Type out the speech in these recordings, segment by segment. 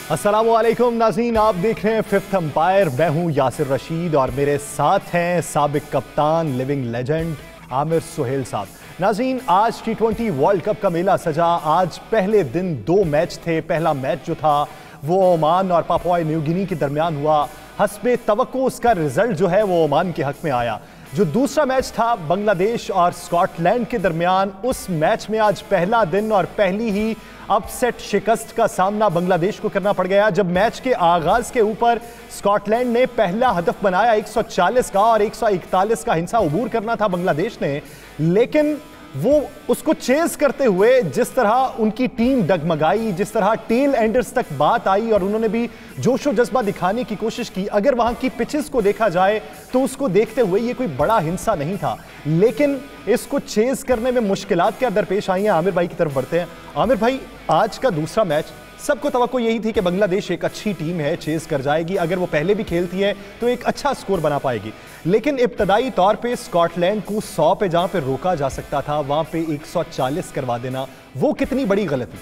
अस्सलामुअलैकुम नाज़रीन, आप देख रहे हैं फिफ्थ अंपायर। मैं हूं यासिर रशीद और मेरे साथ हैं साबिक कप्तान, लिविंग लेजेंड आमिर सुहेल साहब। नाज़रीन, आज T20 वर्ल्ड कप का मेला सजा। आज पहले दिन 2 मैच थे। पहला मैच जो था वो ओमान और पापुआ न्यू गिनी के दरमियान हुआ। हस्बे तवक्को उसका रिजल्ट जो है वो ओमान के हक में आया। जो दूसरा मैच था बांग्लादेश और स्कॉटलैंड के दरमियान, उस मैच में आज पहला दिन और पहली ही अपसेट शिकस्त का सामना बांग्लादेश को करना पड़ गया। जब मैच के आगाज के ऊपर स्कॉटलैंड ने पहला हदफ बनाया 140 का और 141 का हिंसा अबूर करना था बांग्लादेश ने, लेकिन वो उसको चेज करते हुए जिस तरह उनकी टीम डगमगाई, जिस तरह टेल एंडर्स तक बात आई और उन्होंने भी जोशो जज्बा दिखाने की कोशिश की। अगर वहां की पिचेस को देखा जाए तो उसको देखते हुए ये कोई बड़ा हिंसा नहीं था, लेकिन इसको चेज करने में मुश्किलात क्या दरपेश आई हैं। आमिर भाई की तरफ बढ़ते हैं। आमिर भाई, आज का दूसरा मैच सबको तवक्को यही थी कि बांग्लादेश एक अच्छी टीम है, चेज कर जाएगी। अगर वो पहले भी खेलती है तो एक अच्छा स्कोर बना पाएगी, लेकिन इब्तदाई तौर पे स्कॉटलैंड को 100 पे जहां पे रोका जा सकता था वहां पे 140 करवा देना, वो कितनी बड़ी गलती।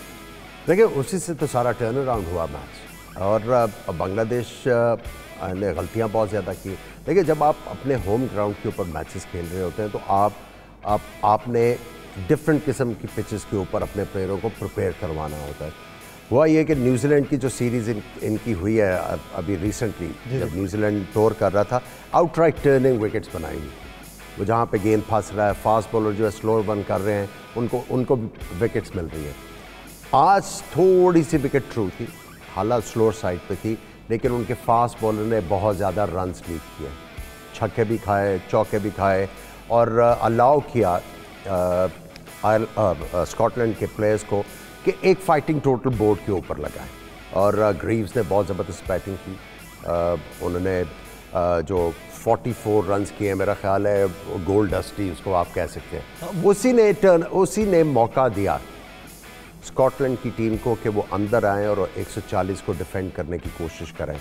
देखिए, उसी से तो सारा टर्न अराउंड हुआ मैच और बांग्लादेश ने गलतियां बहुत ज़्यादा की। देखिए, जब आप अपने होम ग्राउंड के ऊपर मैचेस खेल रहे होते हैं तो आपने डिफरेंट किस्म की पिचेस के ऊपर अपने प्लेयरों को प्रिपेयर करवाना होता है। हुआ ये कि न्यूजीलैंड की जो सीरीज़ इनकी हुई है अभी रिसेंटली, जब न्यूजीलैंड टूर कर रहा था, आउटराइट टर्निंग विकेट्स बनाई हुई थी। वो जहाँ पे गेंद फंस रहा है, फास्ट बॉलर जो है स्लोअर बन कर रहे हैं, उनको विकेट्स मिल रही है। आज थोड़ी सी विकेट थ्रू थी, हालांकि स्लोअर साइड पे थी, लेकिन उनके फास्ट बॉलर ने बहुत ज़्यादा रन्स लीड किए, छक्के भी खाए, चौके भी खाए और अलाउ किया स्कॉटलैंड के प्लेयर्स को कि एक फाइटिंग टोटल बोर्ड के ऊपर लगाएं। और ग्रीव्स ने बहुत ज़बरदस्त बैटिंग की। उन्होंने जो 44 रन्स किए, मेरा ख्याल है गोल्ड डस्टी उसको आप कह सकते हैं। उसी ने मौका दिया स्कॉटलैंड की टीम को कि वो अंदर आएँ और 140 को डिफेंड करने की कोशिश करें।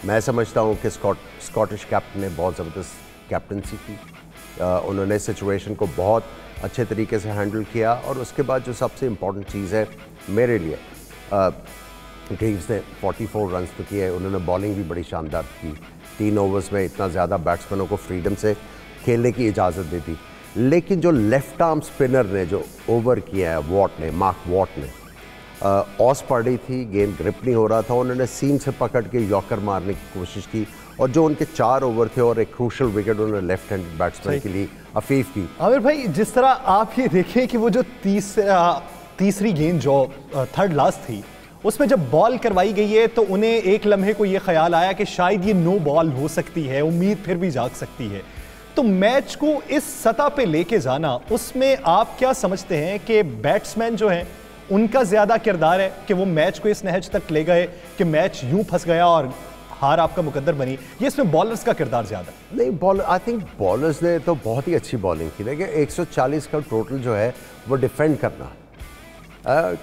मैं समझता हूँ कि स्कॉटिश कैप्टन ने बहुत ज़बरदस्त कैप्टनसी की। उन्होंने सिचुएशन को बहुत अच्छे तरीके से हैंडल किया और उसके बाद जो सबसे इम्पॉर्टेंट चीज़ है मेरे लिए, ग्रीव्स ने 44 रन्स तो किए। उन्होंने बॉलिंग भी बड़ी शानदार की। 3 ओवर्स में इतना ज़्यादा बैट्समैनों को फ्रीडम से खेलने की इजाज़त दी थी। लेकिन जो लेफ्ट आर्म स्पिनर ने जो ओवर किया है, मार्क वॉट ने, ऑस पड़ी थी, गेंद ग्रिप नहीं हो रहा था, उन्होंने सीम से पकड़ के यॉर्कर मारने की कोशिश की और जो उनके 4 ओवर थे और एक क्रूशल विकेट उन्होंने लेफ्ट हैंड बैट्समैन के लिए अफीफ की। आमिर भाई, जिस तरह आप ये देखें कि वो जो तीसरी गेंद जो थर्ड लास्ट थी, उसमें जब बॉल करवाई गई है तो उन्हें एक लम्हे को ये ख्याल आया कि शायद ये नो बॉल हो सकती है, उम्मीद फिर भी जाग सकती है। तो मैच को इस सतह पे लेके जाना, उसमें आप क्या समझते हैं कि बैट्समैन जो हैं उनका ज़्यादा किरदार है कि वो मैच को इस नहज तक ले गए कि मैच यूं फंस गया और हार आपका मुकद्दर बनी, ये इसमें बॉलर्स का किरदार ज़्यादा? नहीं, आई थिंक बॉलर्स ने तो बहुत ही अच्छी बॉलिंग की। देखिए, 140 का टोटल जो है वो डिफेंड करना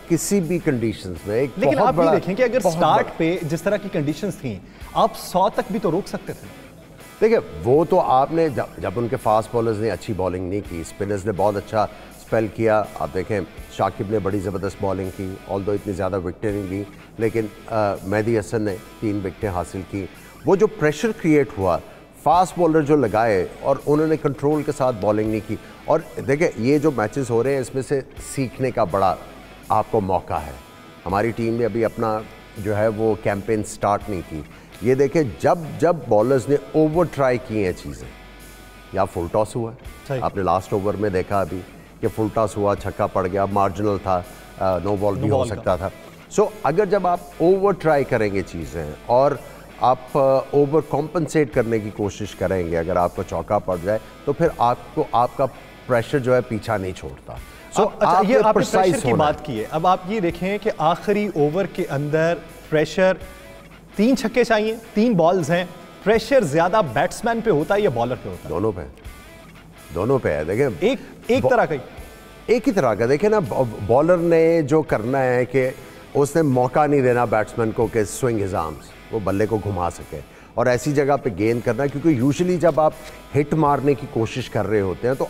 किसी भी कंडीशंस में एक लेकिन बहुत आप बड़ा, ये देखें कि अगर स्टार्ट पे जिस तरह की कंडीशंस थी, आप 100 तक भी तो रोक सकते थे। देखिए, वो तो आपने जब उनके फास्ट बॉलर्स ने अच्छी बॉलिंग नहीं की, स्पिनर्स ने बहुत अच्छा स्पेल किया। आप देखें, शाकिब ने बड़ी ज़बरदस्त बॉलिंग की, ऑल्दो इतनी ज़्यादा विकेटें नहीं ली, लेकिन मेहदी हसन ने 3 विकेटें हासिल की। वो जो प्रेशर क्रिएट हुआ, फास्ट बॉलर जो लगाए और उन्होंने कंट्रोल के साथ बॉलिंग नहीं की। और देखिए, ये जो मैचेस हो रहे हैं इसमें से सीखने का बड़ा आपको मौका है। हमारी टीम ने अभी अपना जो है वो कैंपेन स्टार्ट नहीं की। ये देखें, जब बॉलर्स ने ओवर ट्राई की हैं चीज़ें, या फुल टॉस हुआ, आपने लास्ट ओवर में देखा अभी कि फुल टॉस हुआ, छक्का पड़ गया, मार्जिनल था, नो बॉल भी हो सकता था। सो अगर जब आप ओवर ट्राई करेंगे चीज़ें और आप ओवर कॉम्पनसेट करने की कोशिश करेंगे, अगर आपको चौका पड़ जाए तो फिर आपका प्रेशर जो है पीछा नहीं छोड़ता। अच्छा, ये आपने प्रेशर की बात की है। अब आप ये देखें कि आखिरी ओवर के अंदर प्रेशर, 3 छक्के चाहिए, 3 बॉल्स हैं, प्रेशर ज्यादा बैट्समैन पे होता है या बॉलर पे होता है? दोनों पे है। देखिए, एक तरह का, एक ही तरह का। देखिए ना, बॉलर ने जो करना है कि उसने मौका नहीं देना बैट्समैन को कि स्विंग हिज आर्म्स, वो बल्ले को घुमा सके और ऐसी जगह पे गेंद करना, क्योंकि यूजुअली जब आप हिट मारने की कोशिश कर रहे होते हैं तो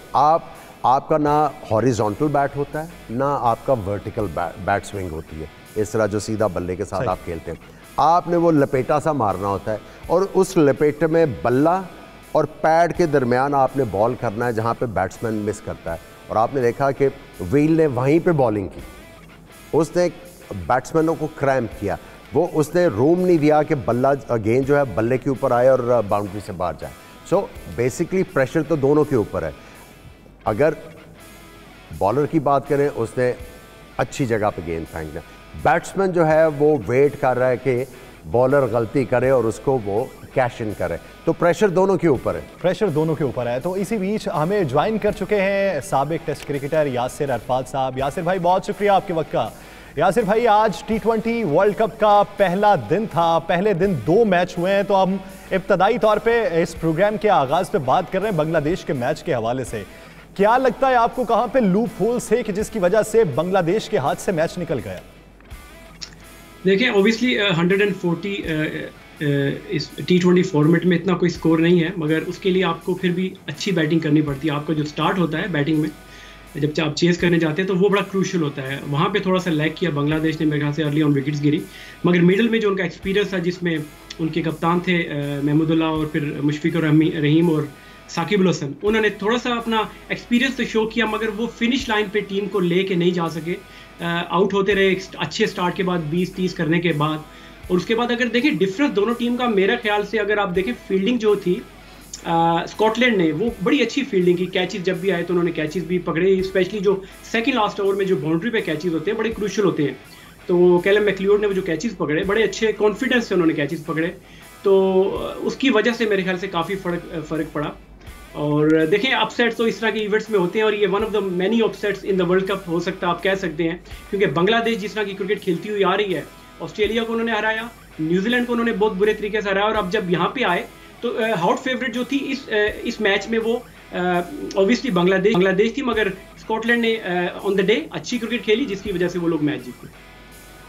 आपका ना हॉरिजॉन्टल बैट होता है, ना आपका वर्टिकल बैट स्विंग होती है। इस तरह जो सीधा बल्ले के साथ आप खेलते हैं, आपने वो लपेटा सा मारना होता है और उस लपेटे में बल्ला और पैड के दरमियान आपने बॉल करना है जहाँ पे बैट्समैन मिस करता है। और आपने देखा कि व्हील ने वहीं पे बॉलिंग की, उसने बैट्समैनों को क्रैम्प किया, वो उसने रूम नहीं दिया कि बल्ला गेंद जो है बल्ले के ऊपर आए और बाउंड्री से बाहर जाए। सो बेसिकली प्रेशर तो दोनों के ऊपर है। अगर बॉलर की बात करें, उसने अच्छी जगह पे गेंद फेंकना, बैट्समैन जो है वो वेट कर रहा है कि बॉलर गलती करे और उसको वो कैश इन करे, तो प्रेशर दोनों के ऊपर है। प्रेशर दोनों के ऊपर है। तो इसी बीच हमें ज्वाइन कर चुके हैं साबिक टेस्ट क्रिकेटर यासिर अरफात साहब। यासिर भाई बहुत शुक्रिया आपके वक्त का। यासिर भाई, आज T20 वर्ल्ड कप का पहला दिन था, पहले दिन 2 मैच हुए हैं, तो हम इब्तदाई तौर पे इस प्रोग्राम के आगाज पे बात कर रहे हैं बांग्लादेश के मैच के हवाले से। क्या लगता है आपको, कहां पे लूप होल्स थे कि जिसकी वजह से बांग्लादेश के हाथ से मैच निकल गया? देखिए, ऑब्वियसली 140 इस T20 फॉर्मेट में इतना कोई स्कोर नहीं है, मगर उसके लिए आपको फिर भी अच्छी बैटिंग करनी पड़ती है। आपका जो स्टार्ट होता है बैटिंग में, जब आप चेस करने जाते हैं तो वो बड़ा क्रूशियल होता है। वहाँ पे थोड़ा सा लैग किया बांग्लादेश ने, मेरे ख्याल से अर्ली ऑन विकेट्स गिरी, मगर मिडल में जो उनका एक्सपीरियंस था, जिसमें उनके कप्तान थे महमूदुल्लाह और फिर मुशफिकुर रहीम और साकिब अल हसन, उन्होंने थोड़ा सा अपना एक्सपीरियंस तो शो किया, मगर वो फिनिश लाइन पे टीम को लेके नहीं जा सके। आउट होते रहे अच्छे स्टार्ट के बाद, 20-30 करने के बाद। और उसके बाद अगर देखें डिफरेंस दोनों टीम का, मेरा ख्याल से अगर आप देखें फील्डिंग जो थी, स्कॉटलैंड ने वो बड़ी अच्छी फील्डिंग की। कैचेस जब भी आए तो उन्होंने कैचेस भी पकड़े, स्पेशली जो सेकंड लास्ट ओवर में जो बाउंड्री पे कैचेस होते हैं बड़े क्रूशियल होते हैं। तो कैलम मैक्लियोड ने वो जो कैचेस पकड़े, बड़े अच्छे कॉन्फिडेंस से उन्होंने कैचेस पकड़े, तो उसकी वजह से मेरे ख्याल से काफ़ी फ़र्क पड़ा। और देखें, अपसेट्स तो इस तरह के इवेंट्स में होते हैं, और ये one of the many upsets in the world cup हो सकता है, आप कह सकते हैं, क्योंकि बांग्लादेश जिस तरह की क्रिकेट खेलती हुई आ रही है, ऑस्ट्रेलिया को उन्होंने हराया, न्यूजीलैंड को उन्होंने बहुत बुरे तरीके से हराया, और अब जब यहाँ पे आए तो हॉट फेवरेट जो थी इस मैच में वो ऑब्वियसली बांग्लादेश थी, मगर स्कॉटलैंड ने ऑन द डे अच्छी क्रिकेट खेली, जिसकी वजह से वो लोग मैच जीते।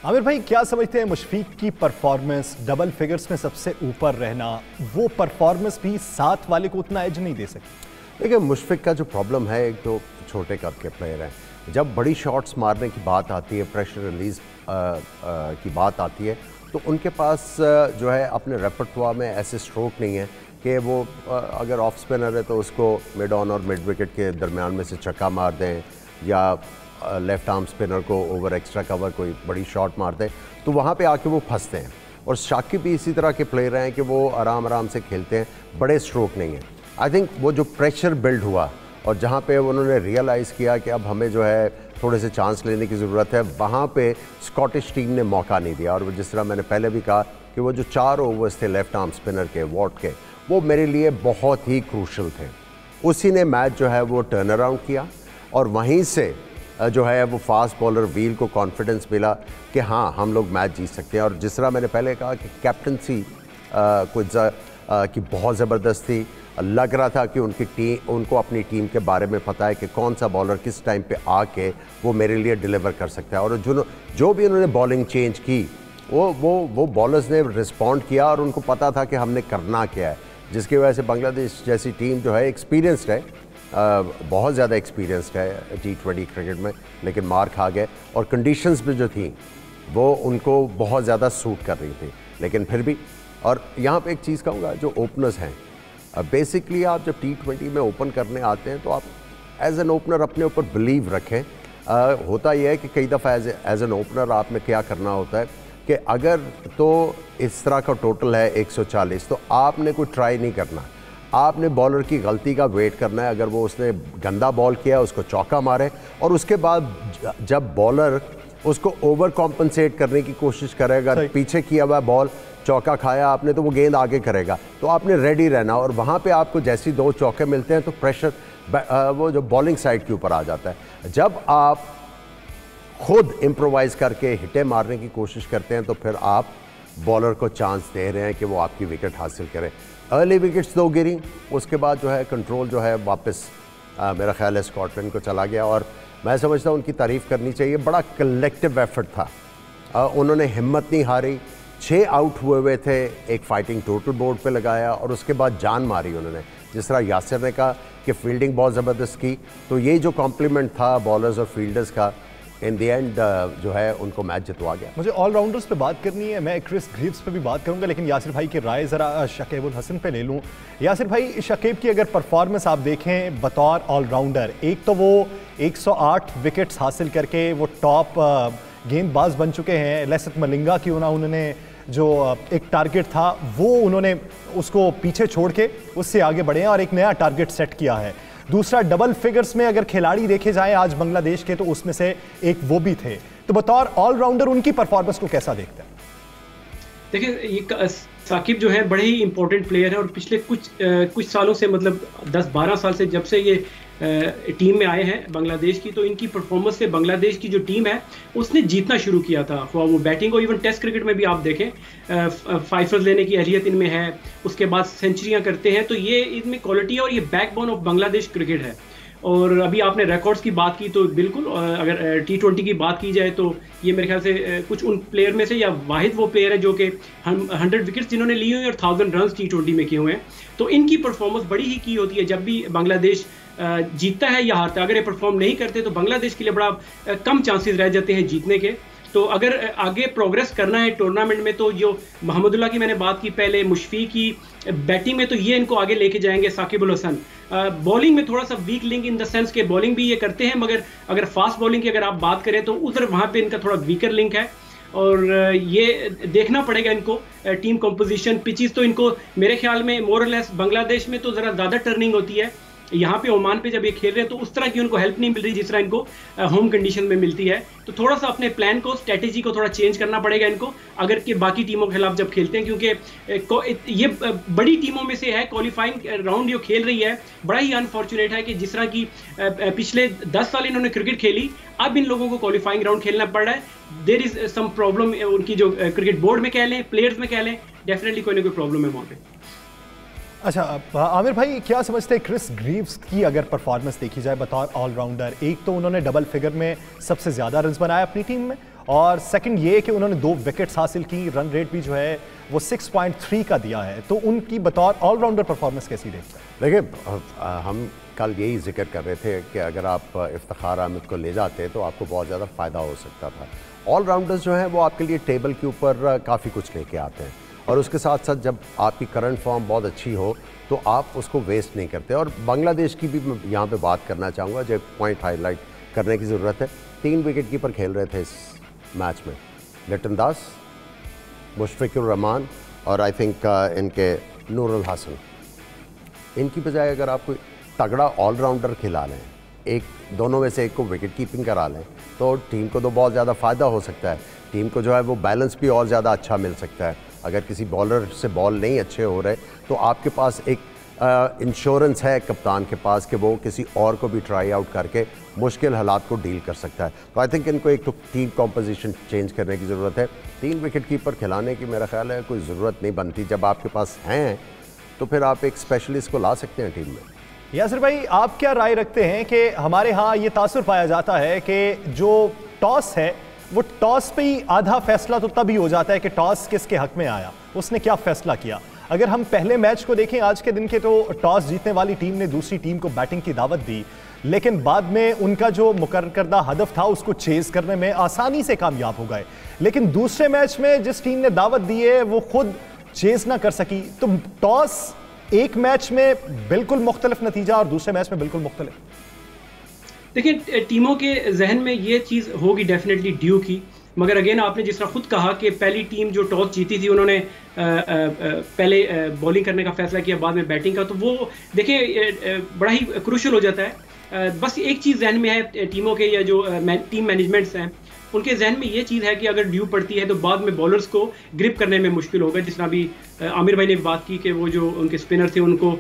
आमिर भाई, क्या समझते हैं मुशफिक की परफॉर्मेंस, डबल फिगर्स में सबसे ऊपर रहना, वो परफॉर्मेंस भी साथ वाले को उतना एज नहीं दे सकती? देखिए, मुशफिक का जो प्रॉब्लम है, एक तो छोटे कद के प्लेयर हैं, जब बड़ी शॉट्स मारने की बात आती है, प्रेशर रिलीज की बात आती है, तो उनके पास जो है अपने रेपर्टुआ में ऐसे स्ट्रोक नहीं है कि वो अगर ऑफ स्पिनर है तो उसको मिड ऑन और मिड विकेट के दरमियान में से छक्का मार दें, या लेफ्ट आर्म स्पिनर को ओवर एक्स्ट्रा कवर कोई बड़ी शॉट मार दें, तो वहाँ पे आके वो फंसते हैं। और शाकिब भी इसी तरह के प्लेयर हैं कि वो आराम आराम से खेलते हैं, बड़े स्ट्रोक नहीं हैं। आई थिंक वो जो प्रेशर बिल्ड हुआ और जहाँ पे उन्होंने रियलाइज़ किया कि अब हमें जो है थोड़े से चांस लेने की ज़रूरत है, वहाँ पे स्कॉटिश टीम ने मौका नहीं दिया। और जिस तरह मैंने पहले भी कहा कि वो जो 4 ओवर्स थे लेफ्ट आर्म स्पिनर के, वॉट के, वो मेरे लिए बहुत ही क्रूशल थे। उसी ने मैच जो है वो टर्न अराउंड किया, और वहीं से जो है वो फास्ट बॉलर व्हील को कॉन्फिडेंस मिला कि हाँ, हम लोग मैच जीत सकते हैं। और जिस तरह मैंने पहले कहा कि कैप्टनसी की बहुत ज़बरदस्त थी, लग रहा था कि उनको अपनी टीम के बारे में पता है कि कौन सा बॉलर किस टाइम पे आके वो मेरे लिए डिलीवर कर सकता है। और जो भी उन्होंने बॉलिंग चेंज की, वो बॉलर्स ने रिस्पॉन्ड किया, और उनको पता था कि हमने करना क्या है, जिसकी वजह से बांग्लादेश जैसी टीम जो है एक्सपीरियंसड है, बहुत ज़्यादा एक्सपीरियंस्ड है T20 क्रिकेट में, लेकिन मार खा गए। और कंडीशंस भी जो थी वो उनको बहुत ज़्यादा सूट कर रही थी, लेकिन फिर भी। और यहाँ पे एक चीज़ कहूँगा, जो ओपनर्स हैं, बेसिकली आप जब T20 में ओपन करने आते हैं तो आप एज एन ओपनर अपने ऊपर बिलीव रखें। होता यह है कि कई दफ़ा एज एन ओपनर आपने क्या करना होता है कि अगर तो इस तरह का टोटल है 140, तो आपने कोई ट्राई नहीं करना, आपने बॉलर की गलती का वेट करना है। अगर वो उसने गंदा बॉल किया, उसको चौका मारे, और उसके बाद जब बॉलर उसको ओवर कॉम्पनसेट करने की कोशिश करेगा, पीछे किया हुआ बॉल चौका खाया आपने, तो वो गेंद आगे करेगा, तो आपने रेडी रहना। और वहाँ पे आपको जैसे 2 चौके मिलते हैं तो प्रेशर वो जो बॉलिंग साइड के ऊपर आ जाता है। जब आप खुद इम्प्रोवाइज़ करके हिटे मारने की कोशिश करते हैं तो फिर आप बॉलर को चांस दे रहे हैं कि वो आपकी विकेट हासिल करे। अर्ली विकेट्स 2 गिरी, उसके बाद जो है कंट्रोल जो है वापस मेरा ख्याल है स्कॉटलैंड को चला गया। और मैं समझता हूँ उनकी तारीफ़ करनी चाहिए, बड़ा कलेक्टिव एफर्ट था, उन्होंने हिम्मत नहीं हारी। 6 आउट हुए थे, एक फाइटिंग टोटल बोर्ड पे लगाया, और उसके बाद जान मारी उन्होंने। जिस तरह यासिर ने कहा कि फील्डिंग बहुत ज़बरदस्त की, तो ये जो कॉम्प्लीमेंट था बॉलर्स और फील्डर्स का, इन द एंड जो है उनको मैच जितवा गया। मुझे ऑलराउंडर्स पे बात करनी है, मैं क्रिस ग्रीव्स पे भी बात करूंगा, लेकिन यासिर भाई की राय ज़रा शकीब उल हसन पे ले लूँ। यासिर भाई, शकीब की अगर परफॉर्मेंस आप देखें बतौर ऑलराउंडर, एक तो वो 108 विकेट्स हासिल करके वो टॉप गेंदबाज बन चुके हैं। लेसत मलिंगा की उन्होंने जो एक टारगेट था वो उन्होंने उसको पीछे छोड़ के उससे आगे बढ़े हैं और एक नया टारगेट सेट किया है। दूसरा, डबल फिगर्स में अगर खिलाड़ी देखे जाएं आज बांग्लादेश के, तो उसमें से एक वो भी थे। तो बतौर ऑलराउंडर उनकी परफॉर्मेंस को कैसा देखते हैं? देखिए, ये साकिब जो है बड़े ही इंपॉर्टेंट प्लेयर है और पिछले कुछ सालों से, मतलब 10-12 साल से, जब से ये टीम में आए हैं बांग्लादेश की, तो इनकी परफॉर्मेंस से बांग्लादेश की जो टीम है उसने जीतना शुरू किया था। वो बैटिंग को, इवन टेस्ट क्रिकेट में भी आप देखें 5 रन लेने की अहलियत इनमें है, उसके बाद सेंचुरियां करते हैं, तो ये इनमें क्वालिटी है और ये बैकबोन ऑफ बांग्लादेश क्रिकेट है। और अभी आपने रिकॉर्ड्स की बात की, तो बिल्कुल अगर T20 की बात की जाए तो ये मेरे ख्याल से कुछ उन प्लेयर में से या वाहिद वो प्लेयर है जो कि 100 विकेट्स जिन्होंने लिए हुए हैं और 1000 रन T20 में किए हुए हैं। तो इनकी परफॉर्मेंस बड़ी ही की होती है जब भी बांग्लादेश जीतता है या हारता है। अगर ये परफॉर्म नहीं करते तो बांग्लादेश के लिए बड़ा कम चांसेस रह जाते हैं जीतने के। तो अगर आगे प्रोग्रेस करना है टूर्नामेंट में, तो जो मोहम्मदुल्लाह की मैंने बात की पहले, मुशफी की बैटिंग में, तो ये इनको आगे लेके जाएंगे। साकिब उल हसन बॉलिंग में थोड़ा सा weak link in the sense के बॉलिंग भी ये करते हैं, मगर अगर फास्ट बॉलिंग की अगर आप बात करें तो उधर वहाँ पे इनका थोड़ा वीकर लिंक है। और ये देखना पड़ेगा इनको टीम कॉम्पोजिशन, पिचेस तो इनको मेरे ख्याल में मोर और लेस बांग्लादेश में तो ज़रा ज़्यादा टर्निंग होती है। यहाँ पे ओमान पे जब ये खेल रहे हैं तो उस तरह की उनको हेल्प नहीं मिल रही जिस तरह इनको होम कंडीशन में मिलती है। तो थोड़ा सा अपने प्लान को, स्ट्रेटेजी को थोड़ा चेंज करना पड़ेगा इनको अगर कि बाकी टीमों के खिलाफ जब खेलते हैं, क्योंकि ये बड़ी टीमों में से है। क्वालिफाइंग राउंड जो खेल रही है बड़ा ही अनफॉर्चुनेट है कि जिस तरह की पिछले 10 साल इन्होंने क्रिकेट खेली, अब इन लोगों को क्वालिफाइंग राउंड खेलना पड़ रहा है। देयर इज सम प्रॉब्लम, उनकी जो क्रिकेट बोर्ड में कह लें, प्लेयर्स में कह लें, डेफिनेटली कोई ना कोई प्रॉब्लम है वहाँ पे। अच्छा आमिर भाई, क्या समझते हैं क्रिस ग्रीव्स की अगर परफॉर्मेंस देखी जाए बतौर ऑलराउंडर? एक तो उन्होंने डबल फिगर में सबसे ज़्यादा रन्स बनाए अपनी टीम में, और सेकंड ये कि उन्होंने 2 विकेट्स हासिल की, रन रेट भी जो है वो 6.3 का दिया है। तो उनकी बतौर ऑलराउंडर परफॉर्मेंस कैसी देखते हैं? देखिए, हम कल यही जिक्र कर रहे थे कि अगर आप इफ्तिखार अहमद को ले जाते तो आपको बहुत ज़्यादा फ़ायदा हो सकता था। ऑलराउंडर्स जो हैं वो आपके लिए टेबल के ऊपर काफ़ी कुछ लेके आते हैं, और उसके साथ साथ जब आपकी करंट फॉर्म बहुत अच्छी हो तो आप उसको वेस्ट नहीं करते। और बांग्लादेश की भी मैं यहाँ पे बात करना चाहूँगा, जो पॉइंट हाईलाइट करने की ज़रूरत है। 3 विकेट कीपर खेल रहे थे इस मैच में, लिटन दास, मुशफिकुर रहमान और आई थिंक इनके नूरुल हसन। इनकी बजाय अगर आप कोई तगड़ा ऑलराउंडर खिला लें, एक दोनों में से एक को विकेट कीपिंग करा लें, तो टीम को तो बहुत ज़्यादा फ़ायदा हो सकता है। टीम को जो है वो बैलेंस भी और ज़्यादा अच्छा मिल सकता है। अगर किसी बॉलर से बॉल नहीं अच्छे हो रहे तो आपके पास एक इंश्योरेंस है कप्तान के पास कि वो किसी और को भी ट्राई आउट करके मुश्किल हालात को डील कर सकता है। तो आई थिंक इनको एक तो टीम कॉम्पोजिशन चेंज करने की ज़रूरत है। 3 विकेट कीपर खिलाने की मेरा ख्याल है कोई ज़रूरत नहीं बनती। जब आपके पास हैं तो फिर आप एक स्पेशलिस्ट को ला सकते हैं टीम में। यासिर भाई, आप क्या राय रखते हैं कि हमारे यहाँ ये तासुर पाया जाता है कि जो टॉस है वो टॉस पे ही आधा फैसला तो तभी हो जाता है कि टॉस किसके हक में आया, उसने क्या फैसला किया। अगर हम पहले मैच को देखें आज के दिन के, तो टॉस जीतने वाली टीम ने दूसरी टीम को बैटिंग की दावत दी, लेकिन बाद में उनका जो मुकर्रर करदा हदफ था उसको चेज करने में आसानी से कामयाब हो गए। लेकिन दूसरे मैच में जिस टीम ने दावत दी है वो खुद चेज ना कर सकी। तो टॉस एक मैच में बिल्कुल मुख्तलिफ नतीजा और दूसरे मैच में बिल्कुल मुख्तलिफ। देखिए, टीमों के जहन में ये चीज़ होगी डेफिनेटली ड्यू की, मगर अगेन आपने जिस तरह खुद कहा कि पहली टीम जो टॉस जीती थी उन्होंने पहले बॉलिंग करने का फैसला किया, बाद में बैटिंग का, तो वो देखिए बड़ा ही क्रूशल हो जाता है। बस एक चीज़ जहन में है टीमों के या जो टीम मैनेजमेंट्स हैं उनके जहन में ये चीज़ है कि अगर ड्यू पड़ती है तो बाद में बॉलर्स को ग्रिप करने में मुश्किल होगा। जिस तरह अभी आमिर भाई ने बात की कि वो जो उनके स्पिनर थे उनको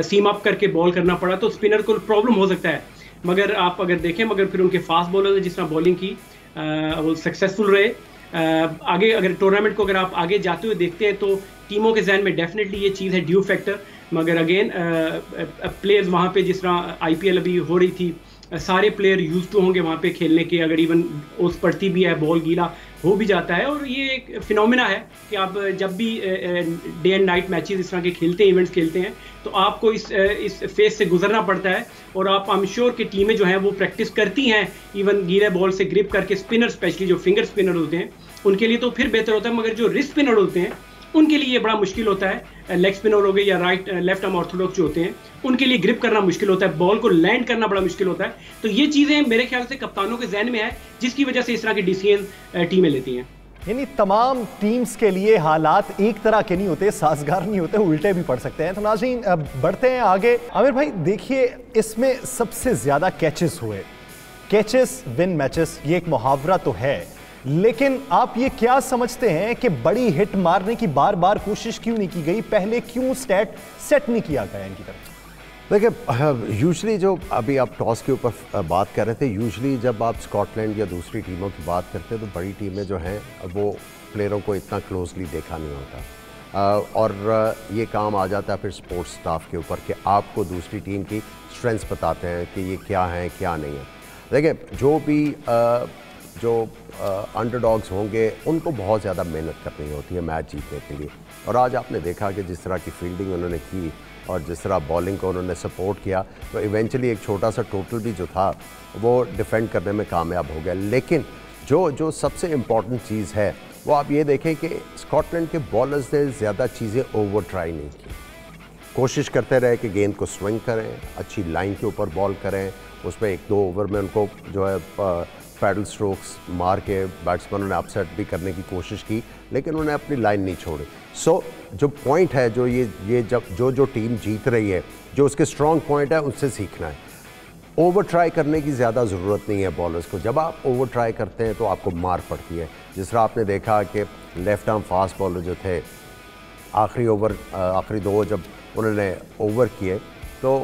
सीम अप करके बॉल करना पड़ा, तो स्पिनर को प्रॉब्लम हो सकता है। मगर आप अगर देखें, मगर फिर उनके फास्ट बॉलर ने जिस तरह बॉलिंग की वो सक्सेसफुल रहे। आगे अगर टूर्नामेंट को अगर आप आगे जाते हुए देखते हैं तो टीमों के जहन में डेफिनेटली ये चीज़ है ड्यू फैक्टर। मगर अगेन प्लेयर्स वहाँ पे जिस तरह IPL अभी हो रही थी, सारे प्लेयर यूज टू होंगे वहाँ पे खेलने के। अगर इवन ओस पड़ती भी है, बॉल गीला हो भी जाता है। और ये एक फिनोमिना है कि आप जब भी डे एंड नाइट मैचेस इस तरह के खेलते हैं, इवेंट्स खेलते हैं, तो आपको इस फेज से गुजरना पड़ता है। और आप आई एम श्योर कि टीमें जो हैं वो प्रैक्टिस करती हैं इवन गीले बॉल से ग्रिप करके। स्पिनर स्पेशली जो फिंगर स्पिनर होते हैं उनके लिए तो फिर बेहतर होता है, मगर जो रिस्ट स्पिनर होते हैं उनके लिए ये बड़ा मुश्किल होता है। लेग स्पिनर हो गए या लेफ्ट आर्म ऑर्थोडॉक्स जो होते हैं उनके लिए ग्रिप करना मुश्किल होता है, बॉल को लैंड करना बड़ा मुश्किल होता है। तो ये चीज़ें मेरे ख्याल से कप्तानों के जहन में है, जिसकी वजह से इस तरह की डिसीजन टीमें लेती हैं। यानी तमाम टीम्स के लिए हालात एक तरह के नहीं होते, साजगार नहीं होते, उल्टे भी पड़ सकते हैं। तो नाज़रीन बढ़ते हैं आगे। आमिर भाई देखिए, इसमें सबसे ज्यादा कैचेस हुए, कैचेस विन मैचेस, ये एक मुहावरा तो है, लेकिन आप ये क्या समझते हैं कि बड़ी हिट मारने की बार बार कोशिश क्यों नहीं की गई? पहले क्यों स्टैट सेट नहीं किया गया इनकी तरफ? देखिए, यूजुअली जो अभी आप टॉस के ऊपर बात कर रहे थे, यूजुअली जब आप स्कॉटलैंड या दूसरी टीमों की बात करते हैं तो बड़ी टीमें जो हैं वो प्लेयरों को इतना क्लोजली देखा नहीं होता, और ये काम आ जाता है फिर स्पोर्ट्स स्टाफ के ऊपर कि आपको दूसरी टीम की स्ट्रेंथ्स बताते हैं कि ये क्या है क्या नहीं है। देखिए, जो भी जो अंडरडॉग्स होंगे उनको बहुत ज़्यादा मेहनत करनी होती है मैच जीतने के लिए, और आज आपने देखा कि जिस तरह की फील्डिंग उन्होंने की और जिस तरह बॉलिंग को उन्होंने सपोर्ट किया, तो इवेंचुअली एक छोटा सा टोटल भी जो था वो डिफेंड करने में कामयाब हो गया। लेकिन जो सबसे इम्पॉर्टेंट चीज़ है वो आप ये देखें कि स्कॉटलैंड के बॉलर्स ने ज़्यादा चीज़ें ओवर ट्राई नहीं की, कोशिश करते रहे कि गेंद को स्विंग करें, अच्छी लाइन के ऊपर बॉल करें, उसमें 1-2 ओवर में उनको जो है पैडल स्ट्रोक्स मार के बैट्समैनों ने अपसेट भी करने की कोशिश की, लेकिन उन्होंने अपनी लाइन नहीं छोड़ी। सो जो पॉइंट है, जो ये जब जो टीम जीत रही है, जो उसके स्ट्रॉन्ग पॉइंट है उनसे सीखना है। ओवर ट्राई करने की ज़्यादा ज़रूरत नहीं है बॉलर्स को। जब आप ओवर ट्राई करते हैं तो आपको मार पड़ती है। जिस तरह आपने देखा कि लेफ्ट आर्म फास्ट बॉलर जो थे, आखिरी 2 जब उन्होंने ओवर किए तो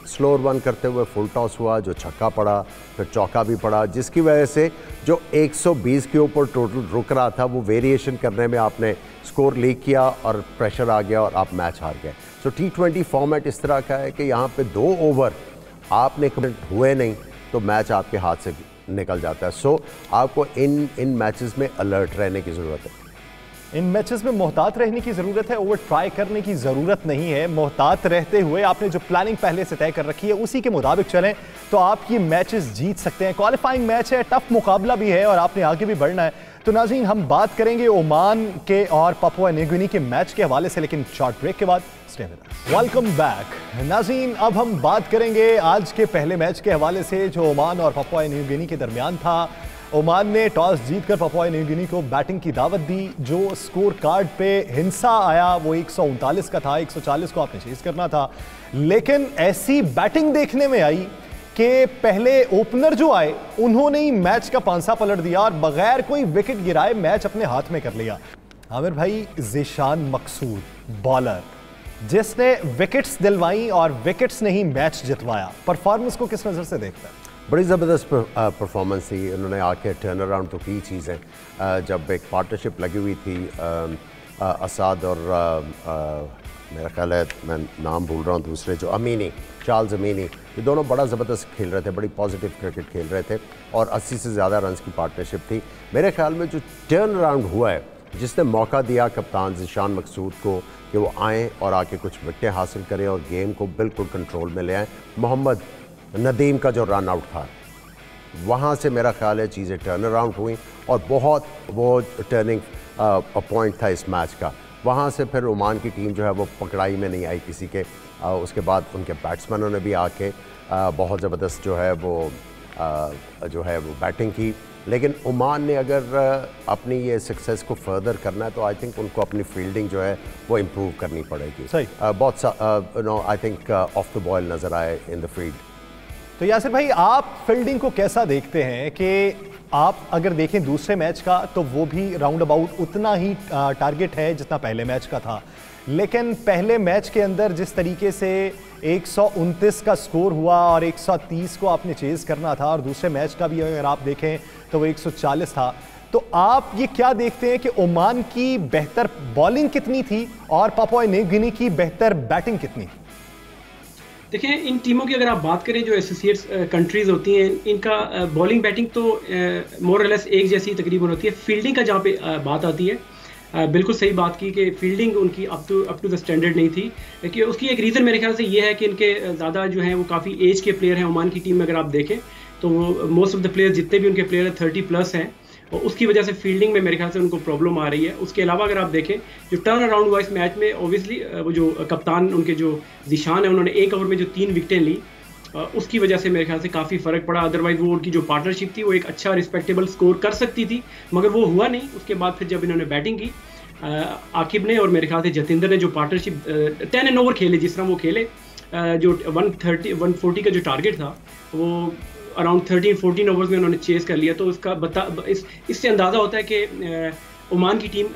स्लोअर वन करते हुए फुल टॉस हुआ, जो छक्का पड़ा, फिर चौका भी पड़ा, जिसकी वजह से जो 120 के ऊपर टोटल रुक रहा था वो वेरिएशन करने में आपने स्कोर लीक किया और प्रेशर आ गया और आप मैच हार गए। सो T20 फॉर्मेट इस तरह का है कि यहाँ पे 2 ओवर आपने कंप्लीट हुए नहीं तो मैच आपके हाथ से निकल जाता है। सो आपको इन मैचेस में अलर्ट रहने की ज़रूरत है, इन मैचेस में मोहतात रहने की ज़रूरत है, ओवर ट्राई करने की ज़रूरत नहीं है। मोहतात रहते हुए आपने जो प्लानिंग पहले से तय कर रखी है उसी के मुताबिक चलें तो आप ये मैचेस जीत सकते हैं। क्वालिफाइंग मैच है, टफ मुकाबला भी है और आपने आगे भी बढ़ना है। तो नाज़रीन, हम बात करेंगे ओमान के और पापुआ न्यू गिनी के मैच के हवाले से, लेकिन शॉर्ट ब्रेक के बाद। Stay with us. Welcome back नाज़रीन। अब हम बात करेंगे आज के पहले मैच के हवाले से जो ओमान और पापुआ न्यू गिनी के दरमियान था। ओमान ने टॉस जीतकर पापुआ न्यू गिनी को बैटिंग की दावत दी। जो स्कोर कार्ड पे हिंसा आया वो 139 का था, 140 को आपने चेज करना था, लेकिन ऐसी बैटिंग देखने में आई कि पहले ओपनर जो आए उन्होंने ही मैच का पांसा पलट दिया और बगैर कोई विकेट गिराए मैच अपने हाथ में कर लिया। आमिर भाई, ज़ीशान मकसूद बॉलर जिसने विकेट्स दिलवाई और विकेट्स ने ही मैच जितवाया, परफॉर्मेंस को किस नज़र से देखता है? बड़ी ज़बरदस्त परफॉर्मेंस थी। उन्होंने आके टर्न अराउंड तो की चीज़ें, जब एक पार्टनरशिप लगी हुई थी असाद और मेरा ख्याल है मैं नाम भूल रहा हूँ दूसरे, जो अमीनी, चार्ल्स अमीनी, ये दोनों बड़ा ज़बरदस्त खेल रहे थे, बड़ी पॉजिटिव क्रिकेट खेल रहे थे और 80 से ज़्यादा रन्स की पार्टनरशिप थी। मेरे ख्याल में जो टर्न अराउंड हुआ है, जिसने मौका दिया कप्तान ज़ीशान मकसूद को कि वो आएँ और आके कुछ विकेटें हासिल करें और गेम को बिल्कुल कंट्रोल में ले आएँ। मोहम्मद नदीम का जो रन आउट था, वहाँ से मेरा ख्याल है चीज़ें टर्न अराउंड हुई और बहुत वो टर्निंग पॉइंट था इस मैच का। वहाँ से फिर ओमान की टीम जो है वो पकड़ाई में नहीं आई किसी के। उसके बाद उनके बैट्समैनों ने भी आके बहुत ज़बरदस्त जो है वो बैटिंग की। लेकिन ओमान ने अगर अपनी ये सक्सेस को फर्दर करना है तो आई थिंक उनको अपनी फील्डिंग जो है वो इम्प्रूव करनी पड़ेगी। सही बहुत सा I think of the ball नज़र आए इन द फील्ड। तो यासिर भाई, आप फील्डिंग को कैसा देखते हैं कि आप अगर देखें दूसरे मैच का तो वो भी राउंड अबाउट उतना ही टारगेट है जितना पहले मैच का था, लेकिन पहले मैच के अंदर जिस तरीके से 129 का स्कोर हुआ और 130 को आपने चेज़ करना था और दूसरे मैच का भी अगर आप देखें तो वो 140 था, तो आप ये क्या देखते हैं कि ओमान की बेहतर बॉलिंग कितनी थी और पापुआ न्यू गिनी की बेहतर बैटिंग कितनी थी? देखिए इन टीमों की अगर आप बात करें, जो एसोसिएट्स कंट्रीज होती हैं, इनका बॉलिंग बैटिंग तो मोर और लेस एक जैसी तकरीबन होती है। फील्डिंग का जहाँ पे बात आती है, बिल्कुल सही बात की कि फील्डिंग उनकी अप टू द स्टैंडर्ड नहीं थी। कि उसकी एक रीज़न मेरे ख्याल से ये है कि इनके ज़्यादा जो हैं वो काफ़ी एज के प्लेयर हैं। ओमान की टीम में अगर आप देखें तो मोस्ट ऑफ द प्लेयर, जितने भी उनके प्लेयर हैं 30+ हैं, और उसकी वजह से फील्डिंग में मेरे ख्याल से उनको प्रॉब्लम आ रही है। उसके अलावा अगर आप देखें जो टर्न अराउंड हुआ इस मैच में, ओबियसली वो जो कप्तान उनके जो ज़ीशान है, उन्होंने 1 ओवर में जो 3 विकेटें ली, उसकी वजह से मेरे ख्याल से काफ़ी फ़र्क पड़ा। अदरवाइज वो उनकी जो पार्टनरशिप थी वो एक अच्छा रिस्पेक्टेबल स्कोर कर सकती थी, मगर वो हुआ नहीं। उसके बाद फिर जब इन्होंने बैटिंग की, आकिब ने और मेरे ख्याल से जतिंदर ने जो पार्टनरशिप 10 एंड ओवर खेले, जिस तरह वो खेले, जो 140 का जो टारगेट था वो अराउंड 13-14 ओवर्स में उन्होंने चेस कर लिया। तो इससे अंदाज़ा होता है कि ओमान की टीम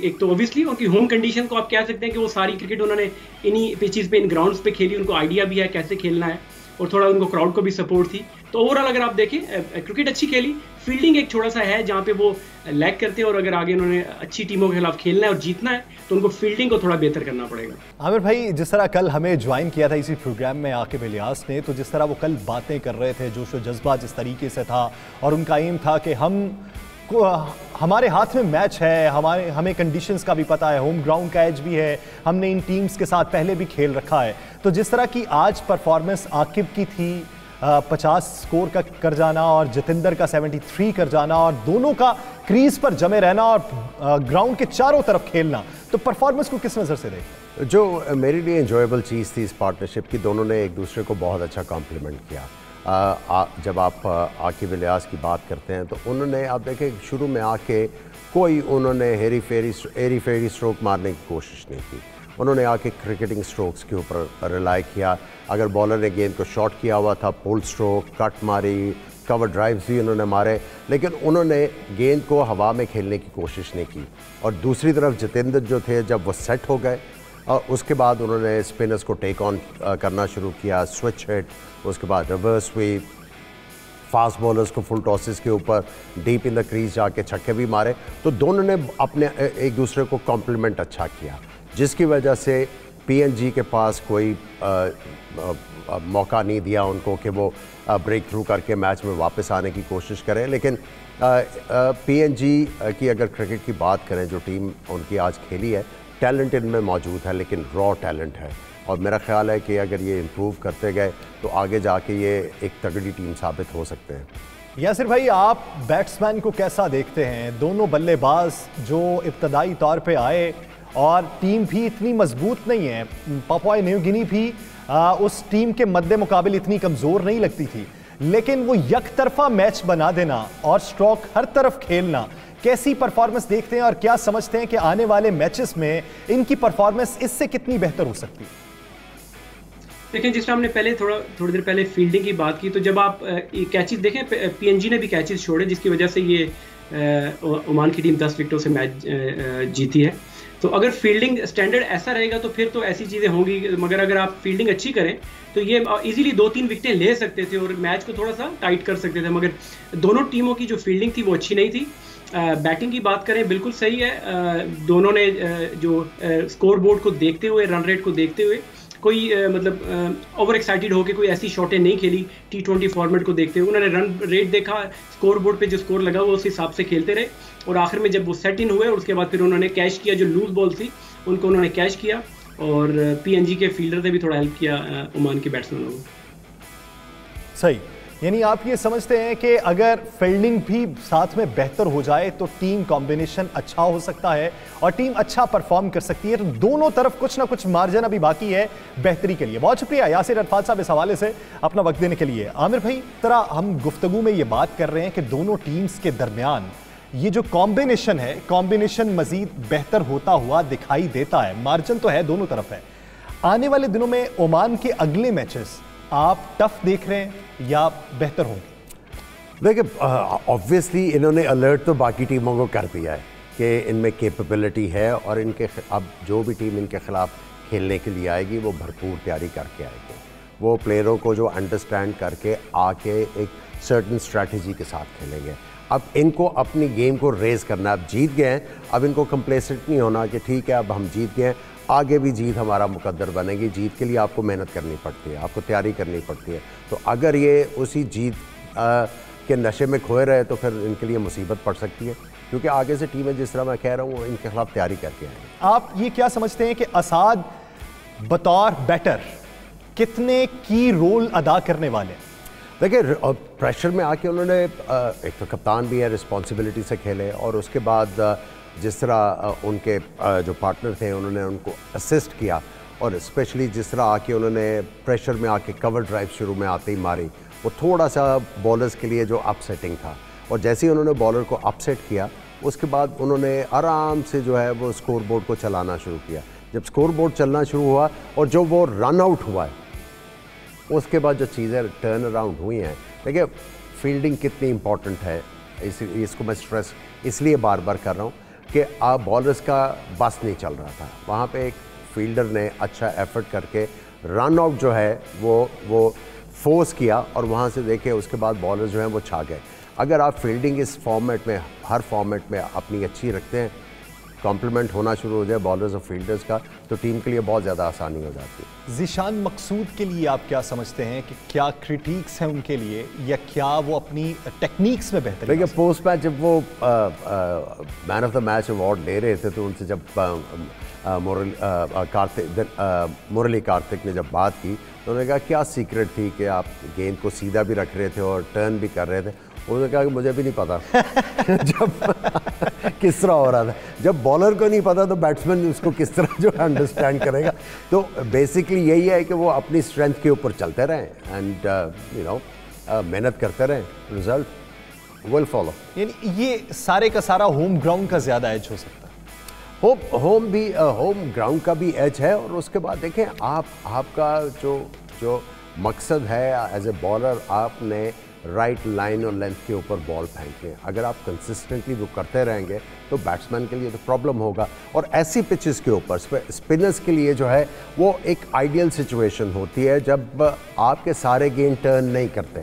एक तो ऑब्वियसली उनकी होम कंडीशन को आप कह सकते हैं कि वो सारी क्रिकेट उन्होंने इन्हीं पिचेस पे, इन ग्राउंड्स पे खेली, उनको आइडिया भी है कैसे खेलना है, और थोड़ा उनको क्राउड को भी सपोर्ट थी। तो ओवरऑल अगर आप देखें क्रिकेट अच्छी खेली, फील्डिंग एक थोड़ा सा है जहाँ पे वो लैग करते हैं, और अगर आगे उन्होंने अच्छी टीमों के खिलाफ खेलना है और जीतना है तो उनको फील्डिंग को थोड़ा बेहतर करना पड़ेगा। आमिर भाई, जिस तरह कल हमें ज्वाइन किया था इसी प्रोग्राम में आकिब इलियास ने, तो जिस तरह वो कल बातें कर रहे थे, जोश व जज्बा जिस तरीके से था, और उनका एम था कि हमारे हाथ में मैच है, हमें कंडीशंस का भी पता है, होम ग्राउंड का एज भी है, हमने इन टीम्स के साथ पहले भी खेल रखा है। तो जिस तरह की आज परफॉर्मेंस आकिब की थी, 50 स्कोर का कर जाना और जतिंदर का 73 कर जाना, और दोनों का क्रीज पर जमे रहना और ग्राउंड के चारों तरफ खेलना, तो परफॉर्मेंस को किस नज़र से देखते? जो मेरे लिए एंजॉयबल चीज़ थी इस पार्टनरशिप की, दोनों ने एक दूसरे को बहुत अच्छा कॉम्प्लीमेंट किया। जब आप आकिब इलियास की बात करते हैं तो उन्होंने, आप देखें शुरू में आके कोई उन्होंने एरी फेरी स्ट्रोक मारने की कोशिश नहीं की। उन्होंने आके क्रिकेटिंग स्ट्रोक्स के ऊपर रिलाई किया। अगर बॉलर ने गेंद को शॉट किया हुआ था, पुल स्ट्रोक, कट मारी, कवर ड्राइव्स भी उन्होंने मारे, लेकिन उन्होंने गेंद को हवा में खेलने की कोशिश नहीं की। और दूसरी तरफ जतिंदर जो थे, जब वो सेट हो गए, उसके बाद उन्होंने स्पिनर्स को टेक ऑन करना शुरू किया, स्विच हिट, उसके बाद रिवर्स स्वीप, फास्ट बॉलर्स को फुल टॉसेस के ऊपर डीप इन द क्रीज जाके छक्के भी मारे। तो दोनों ने अपने एक दूसरे को कॉम्प्लीमेंट अच्छा किया, जिसकी वजह से पीएनजी के पास कोई मौका नहीं दिया उनको कि वो ब्रेक थ्रू करके मैच में वापस आने की कोशिश करें। लेकिन पीएनजी की अगर क्रिकेट की बात करें, जो टीम उनकी आज खेली है, टैलेंट इनमें मौजूद है, लेकिन रॉ टैलेंट है, और मेरा ख्याल है कि अगर ये इम्प्रूव करते गए तो आगे जाके ये एक तगड़ी टीम साबित हो सकते हैं। यासिर भाई, आप बैट्समैन को कैसा देखते हैं? दोनों बल्लेबाज जो इब्तदाई तौर पे आए, और टीम भी इतनी मजबूत नहीं है, पापुआ न्यू गिनी भी उस टीम के मद्दे मुकाबिल इतनी कमज़ोर नहीं लगती थी, लेकिन वो एक तरफा मैच बना देना और स्ट्रोक हर तरफ खेलना, कैसी परफॉर्मेंस देखते हैं और क्या समझते हैं कि आने वाले मैचेस में इनकी परफॉर्मेंस इससे कितनी बेहतर हो सकती है? देखिए, जिस तरह हमने पहले थोड़ी देर पहले फील्डिंग की बात की, तो जब आप कैचेस देखें, पीएनजी ने भी कैचेस छोड़े, जिसकी वजह से ये ओमान की टीम 10 विकेटों से मैच जीती है। तो अगर फील्डिंग स्टैंडर्ड ऐसा रहेगा तो फिर तो ऐसी चीज़ें होंगी, मगर अगर आप फील्डिंग अच्छी करें तो ये इजीली 2-3 विकेटें ले सकते थे और मैच को थोड़ा सा टाइट कर सकते थे। मगर दोनों टीमों की जो फील्डिंग थी वो अच्छी नहीं थी। बैटिंग की बात करें, बिल्कुल सही है, दोनों ने जो स्कोर बोर्ड को देखते हुए, रन रेट को देखते हुए, कोई मतलब ओवर एक्साइटेड होकर कोई ऐसी शॉटें नहीं खेली। T20 फॉर्मेट को देखते हुए उन्होंने रन रेट देखा, स्कोर बोर्ड पे जो स्कोर लगा हुआ उस हिसाब से खेलते रहे, और आखिर में जब वो सेट इन हुए और उसके बाद फिर उन्होंने कैच किया, जो लूज बॉल थी उनको उन्होंने कैच किया, और पीएनजी के फील्डर ने भी थोड़ा हेल्प किया ओमान के बैट्समैनों को। सही, यानी आप ये समझते हैं कि अगर फील्डिंग भी साथ में बेहतर हो जाए तो टीम कॉम्बिनेशन अच्छा हो सकता है और टीम अच्छा परफॉर्म कर सकती है। तो दोनों तरफ कुछ ना कुछ मार्जिन अभी बाकी है बेहतरी के लिए। बहुत शुक्रिया यासिर अरफात साहब इस हवाले से अपना वक्त देने के लिए। आमिर भाई, तरह हम गुफ्तगू में ये बात कर रहे हैं कि दोनों टीम्स के दरमियान ये जो कॉम्बिनेशन है, कॉम्बिनेशन मजीद बेहतर होता हुआ दिखाई देता है। मार्जिन तो है, दोनों तरफ है। आने वाले दिनों में ओमान के अगले मैचेस आप टफ देख रहे हैं या बेहतर होंगे? देखिए, ऑब्वियसली इन्होंने अलर्ट तो बाकी टीमों को कर दिया है कि इनमें कैपेबिलिटी है, और इनके अब जो भी टीम इनके खिलाफ खेलने के लिए आएगी वो भरपूर तैयारी करके आएगी। वो प्लेयरों को जो अंडरस्टैंड करके आके एक सर्टन स्ट्रैटेजी के साथ खेलेंगे। अब इनको अपनी गेम को रेज करना, अब जीत गए हैं, अब इनको कंप्लेसेंट नहीं होना कि ठीक है अब हम जीत गए हैं, आगे भी जीत हमारा मुकद्दर बनेगी। जीत के लिए आपको मेहनत करनी पड़ती है, आपको तैयारी करनी पड़ती है। तो अगर ये उसी जीत के नशे में खोए रहे तो फिर इनके लिए मुसीबत पड़ सकती है, क्योंकि आगे से टीमें जिस तरह मैं कह रहा हूँ इनके खिलाफ तैयारी करके आएंगे। आप ये क्या समझते हैं कि असाद बतौर बैटर कितने की रोल अदा करने वाले? देखिए, प्रेशर में आके उन्होंने एक तो कप्तान भी है, रिस्पॉन्सिबिलिटी से खेले, और उसके बाद जिस तरह उनके जो पार्टनर थे उन्होंने उनको असिस्ट किया, और स्पेशली जिस तरह आके उन्होंने प्रेशर में आके कवर ड्राइव शुरू में आते ही मारी, वो थोड़ा सा बॉलर्स के लिए जो अपसेटिंग था। और जैसे ही उन्होंने बॉलर को अपसेट किया उसके बाद उन्होंने आराम से जो है वो स्कोर बोर्ड को चलाना शुरू किया। जब स्कोर बोर्ड चलना शुरू हुआ और जो वो रन आउट हुआ है उसके बाद जो चीज़ें टर्न अराउंड हुई हैं, देखिए फील्डिंग कितनी इंपॉर्टेंट है, इसको मैं स्ट्रेस इसलिए बार बार कर रहा हूँ कि आप बॉलर्स का बस नहीं चल रहा था। वहाँ पे एक फील्डर ने अच्छा एफर्ट करके रन आउट जो है वो फोर्स किया, और वहाँ से देखे उसके बाद बॉलर्स जो हैं वो छा गए। अगर आप फील्डिंग इस फॉर्मेट में, हर फॉर्मेट में अपनी अच्छी रखते हैं, कॉम्प्लीमेंट होना शुरू हो जाए बॉलर्स और फील्डर्स का, तो टीम के लिए बहुत ज़्यादा आसानी हो जाती है। ज़ीशान मकसूद के लिए आप क्या समझते हैं कि क्या क्रिटिक्स हैं उनके लिए, या क्या वो अपनी टेक्निक्स में बेहतर? देखिए, पोस्ट मैच जब वो man of the match award ले रहे थे तो उनसे जब मुरली कार्तिक ने जब बात की तो उन्होंने कहा क्या सीक्रेट थी कि आप गेंद को सीधा भी रख रहे थे और टर्न भी कर रहे थे? उन्होंने कहा कि मुझे भी नहीं पता जब किस तरह हो रहा था। जब बॉलर को नहीं पता तो बैट्समैन उसको किस तरह जो है अंडरस्टैंड करेगा। तो बेसिकली यही है कि वो अपनी स्ट्रेंथ के ऊपर चलते रहें एंड मेहनत करते रहें, रिजल्ट विल फॉलो। यानी ये सारे का सारा होम ग्राउंड का ज़्यादा एज हो सकता है? होम ग्राउंड का भी एज है, और उसके बाद देखें आपका जो मकसद है एज ए बॉलर, आपने राइट लाइन और लेंथ के ऊपर बॉल फेंकने। अगर आप कंसिस्टेंटली वो करते रहेंगे तो बैट्समैन के लिए तो प्रॉब्लम होगा। और ऐसी पिचेस के ऊपर स्पिनर्स के लिए जो है वो एक आइडियल सिचुएशन होती है जब आपके सारे गेंद टर्न नहीं करते,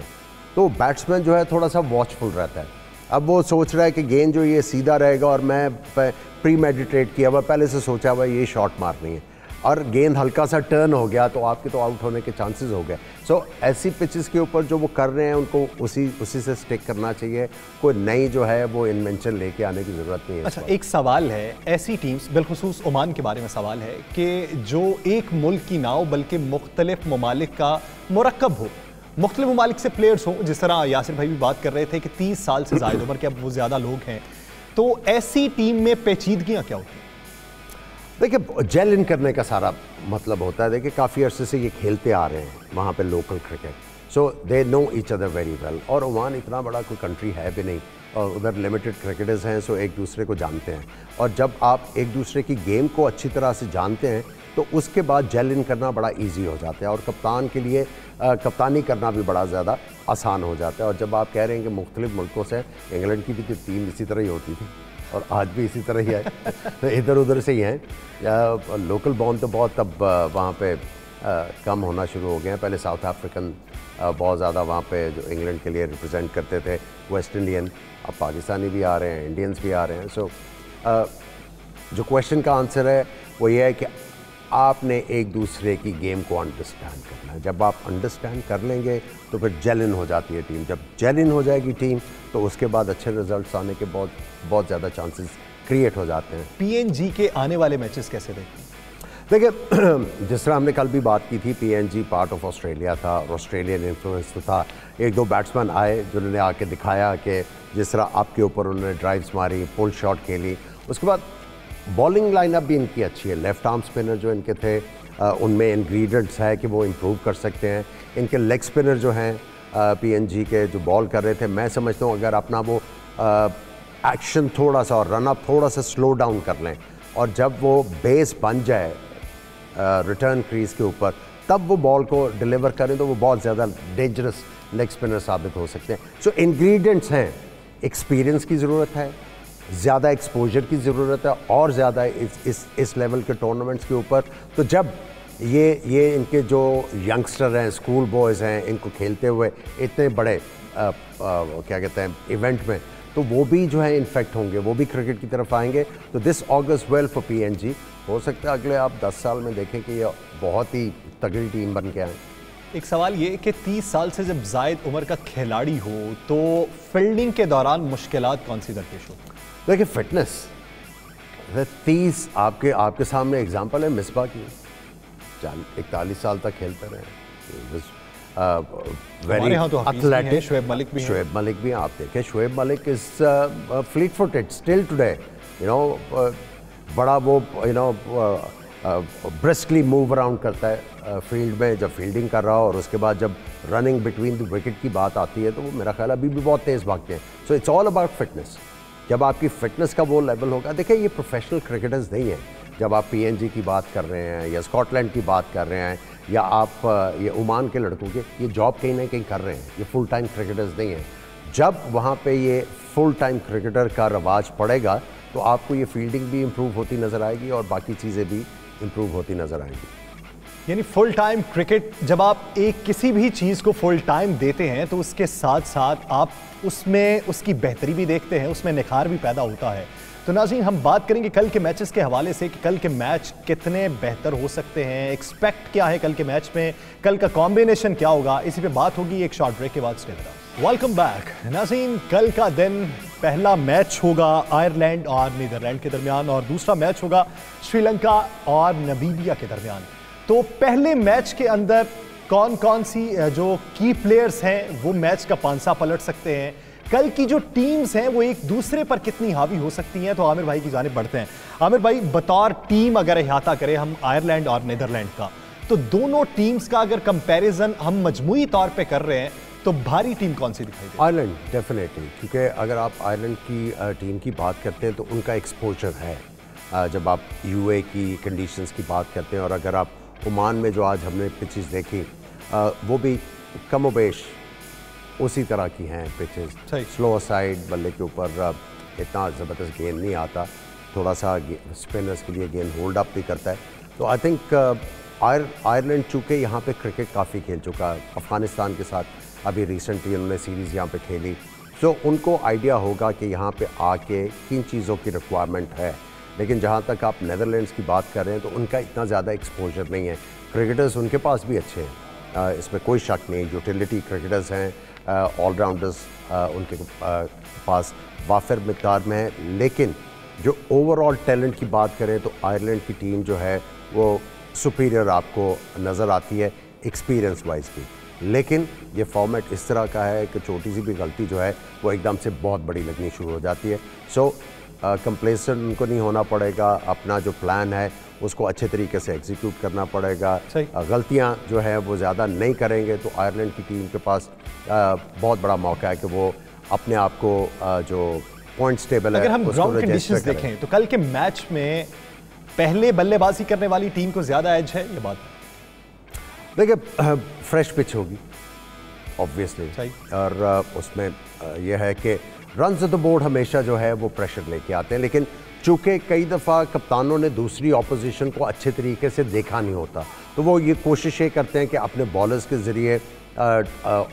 तो बैट्समैन जो है थोड़ा सा वॉचफुल रहता है। अब वो सोच रहा है कि गेंद जो ये सीधा रहेगा और मैं प्री मेडिटेट किया हुआ, पहले से सोचा हुआ ये शॉट मारनी है, और गेंद हल्का सा टर्न हो गया तो आपके तो आउट होने के चांसेस हो गए। सो ऐसी पिचेस के ऊपर जो वो कर रहे हैं उनको उसी से स्टिक करना चाहिए। कोई नई जो है वो इन्वेंशन लेके आने की ज़रूरत नहीं है। अच्छा, एक सवाल है, ऐसी टीम्स, बिलखुसूस ओमान के बारे में सवाल है कि जो एक मुल्क की ना हो बल्कि मुख्तलिफ ममालिक का मुरक्कब हो, मुख्तलिफ ममालिक से प्लेयर्स हों, जिस तरह यासिर भाई भी बात कर रहे थे कि 30 साल से ज़ायद उम्र के अब वो ज़्यादा लोग हैं, तो ऐसी टीम में पेचीदगियाँ क्या होती हैं? देखिए, जेल इन करने का सारा मतलब होता है। देखिए, काफ़ी अरसे से ये खेलते आ रहे हैं वहाँ पे local cricket, so they know each other very well. और ओमान इतना बड़ा कोई कंट्री है भी नहीं, और उधर लिमिटेड क्रिकेटर्स हैं, सो एक दूसरे को जानते हैं। और जब आप एक दूसरे की गेम को अच्छी तरह से जानते हैं तो उसके बाद जेल इन करना बड़ा ईजी हो जाता है, और कप्तान के लिए कप्तानी करना भी बड़ा ज़्यादा आसान हो जाता है। और जब आप कह रहे हैं कि मुख्तलिफ मुल्कों से, इंग्लैंड की भी तो टीम इसी तरह ही होती थी और आज भी इसी तरह ही है, तो इधर उधर से ही हैं। लोकल बॉन्ड तो बहुत अब वहाँ पे कम होना शुरू हो गए हैं। पहले साउथ अफ्रीकन बहुत ज़्यादा वहाँ पे जो इंग्लैंड के लिए रिप्रेजेंट करते थे, वेस्ट इंडियन, अब पाकिस्तानी भी आ रहे हैं, इंडियंस भी आ रहे हैं। सो जो क्वेश्चन का आंसर है वो ये है कि आपने एक दूसरे की गेम को अंडरस्टैंड करना है। जब आप अंडरस्टैंड कर लेंगे तो फिर जेल इन हो जाती है टीम। जब जेल इन हो जाएगी टीम तो उसके बाद अच्छे रिजल्ट्स आने के बहुत ज़्यादा चांसेस क्रिएट हो जाते हैं। पीएनजी के आने वाले मैचेस कैसे देखते हैं? देखिए, जिस तरह हमने कल भी बात की थी, पीएनजी पार्ट ऑफ ऑस्ट्रेलिया था और ऑस्ट्रेलियन इन्फ्लुएंस तो था। एक दो बैट्समैन आए जिन्होंने आके दिखाया कि जिस तरह आपके ऊपर उन्होंने ड्राइव्स मारी, पुल शॉट खेली। उसके बाद बॉलिंग लाइनअप भी इनकी अच्छी है। लेफ्ट आर्म स्पिनर जो इनके थे उनमें इंग्रेडिएंट्स है कि वो इम्प्रूव कर सकते हैं। इनके लेग स्पिनर जो हैं पीएनजी के जो बॉल कर रहे थे, मैं समझता हूँ अगर अपना वो एक्शन थोड़ा सा और रन अप थोड़ा सा स्लो डाउन कर लें और जब वो बेस बन जाए रिटर्न क्रीज के ऊपर, तब वो बॉल को डिलीवर करें तो वो बहुत ज़्यादा डेंजरस लेग स्पिनर साबित हो सकते हैं। सो इंग्रेडिएंट्स हैं, एक्सपीरियंस की ज़रूरत है, ज़्यादा एक्सपोजर की ज़रूरत है और ज़्यादा इस लेवल के टूर्नामेंट्स के ऊपर। तो जब ये इनके जो यंगस्टर हैं, स्कूल बॉयज़ हैं, इनको खेलते हुए इतने बड़े क्या कहते हैं इवेंट में, तो वो भी जो है इन्फेक्ट होंगे, वो भी क्रिकेट की तरफ आएंगे। तो this August well for PNG। हो सकता है अगले आप 10 साल में देखें कि ये बहुत ही तगड़ी टीम बन के आए। एक सवाल ये कि 30 साल से जब जायद उम्र का खिलाड़ी हो तो फील्डिंग के दौरान मुश्किलात कौन सी दरपेश हो? देखिए फिटनेस 30 आपके सामने एग्जांपल है मिसबा की, 41 साल तक खेलते रहे, वेरी एथलेटिक। शोएब मलिक भी आप देखें, Shoaib Malik is fleet footed still today, you know, बड़ा वो you know briskly move around करता है फील्ड में जब फील्डिंग कर रहा हो, और उसके बाद जब रनिंग बिटवीन द विकेट की बात आती है तो वो मेरा ख्याल अभी भी बहुत तेज़ भागते हैं। So it's all about fitness. जब आपकी फिटनेस का वो लेवल होगा, देखिए ये प्रोफेशनल क्रिकेटर्स नहीं है। जब आप PNG की बात कर रहे हैं या स्कॉटलैंड की बात कर रहे हैं या आप ये ओमान के लड़कों के, ये जॉब कहीं ना कहीं कर रहे हैं, ये फुल टाइम क्रिकेटर्स नहीं हैं। जब वहाँ पे ये फुल टाइम क्रिकेटर का रवाज पड़ेगा तो आपको ये फील्डिंग भी इम्प्रूव होती नज़र आएगी और बाकी चीज़ें भी इम्प्रूव होती नज़र आएंगी। यानी फुल टाइम क्रिकेट, जब आप एक किसी भी चीज़ को फुल टाइम देते हैं तो उसके साथ साथ आप उसमें उसकी बेहतरी भी देखते हैं, उसमें निखार भी पैदा होता है। तो नाज़रीन, हम बात करेंगे कल के मैचेस के हवाले से कि कल के मैच कितने बेहतर हो सकते हैं, एक्सपेक्ट क्या है कल के मैच में, कल का कॉम्बिनेशन क्या होगा, इसी पे बात होगी एक शॉर्ट ब्रेक के बाद। Stay with us. Welcome back नाज़रीन। कल का दिन पहला मैच होगा आयरलैंड और नीदरलैंड के दरमियान और दूसरा मैच होगा श्रीलंका और नमीबिया के दरमियान। तो पहले मैच के अंदर कौन कौन सी जो की प्लेयर्स हैं वो मैच का पांसा पलट सकते हैं, कल की जो टीम्स हैं वो एक दूसरे पर कितनी हावी हो सकती हैं, तो आमिर भाई की जानिब बढ़ते हैं। आमिर भाई, बतौर टीम अगर अहाता करें हम आयरलैंड और नीदरलैंड का, तो दोनों टीम्स का अगर कंपैरिजन हम मजमूई तौर पे कर रहे हैं तो भारी टीम कौन सी दिखाई देती है? आयरलैंड डेफिनेटली, क्योंकि अगर आप आयरलैंड की टीम की बात करते हैं तो उनका एक्सपोजर है। जब आप UAE की कंडीशंस की बात करते हैं और अगर आप ओमान में जो आज हमने पिचेस देखी वो भी कमोबेश उसी तरह की हैं पिचेस। स्लो साइड, बल्ले के ऊपर इतना ज़बरदस्त गेंद नहीं आता, थोड़ा सा स्पिनर्स के लिए गेंद होल्ड अप भी करता है। तो आई थिंक आयरलैंड चूँकि यहाँ पे क्रिकेट काफ़ी खेल चुका है, अफ़गानिस्तान के साथ अभी रिसेंटली उन्होंने सीरीज़ यहाँ पे खेली, तो उनको आइडिया होगा कि यहाँ पे आके किन चीज़ों की रिक्वायरमेंट है। लेकिन जहाँ तक आप नेदरलैंड्स की बात कर रहे हैं तो उनका इतना ज़्यादा एक्सपोजर नहीं है। क्रिकेटर्स उनके पास भी अच्छे हैं, इसमें कोई शक नहीं, यूटिलिटी क्रिकेटर्स हैं, ऑलराउंडर्स उनके पास वाफिर मिक़दार में है। लेकिन जो ओवरऑल टैलेंट की बात करें तो आयरलैंड की टीम जो है वो सुपीरियर आपको नज़र आती है एक्सपीरियंस वाइज भी। लेकिन ये फॉर्मेट इस तरह का है कि छोटी सी भी गलती जो है वो एकदम से बहुत बड़ी लगनी शुरू हो जाती है। सो कंप्लेसेंट उनको नहीं होना पड़ेगा, अपना जो प्लान है उसको अच्छे तरीके से एग्जीक्यूट करना पड़ेगा। गलतियां जो है वो ज़्यादा नहीं करेंगे तो आयरलैंड की टीम के पास बहुत बड़ा मौका है कि वो अपने आप को जो पॉइंट्स टेबल है, अगर हम ग्राउंड कंडीशंस देखें तो कल के मैच में पहले बल्लेबाजी करने वाली टीम को ज़्यादा एज है, ये बात देखिए फ्रेश पिच होगी ऑब्वियसली, और उसमें यह है कि रन्स ऑफ द बोर्ड हमेशा जो है वो प्रेशर लेके आते हैं। लेकिन चूँकि कई दफ़ा कप्तानों ने दूसरी ऑपोजिशन को अच्छे तरीके से देखा नहीं होता, तो वो ये कोशिश ये करते हैं कि अपने बॉलर्स के ज़रिए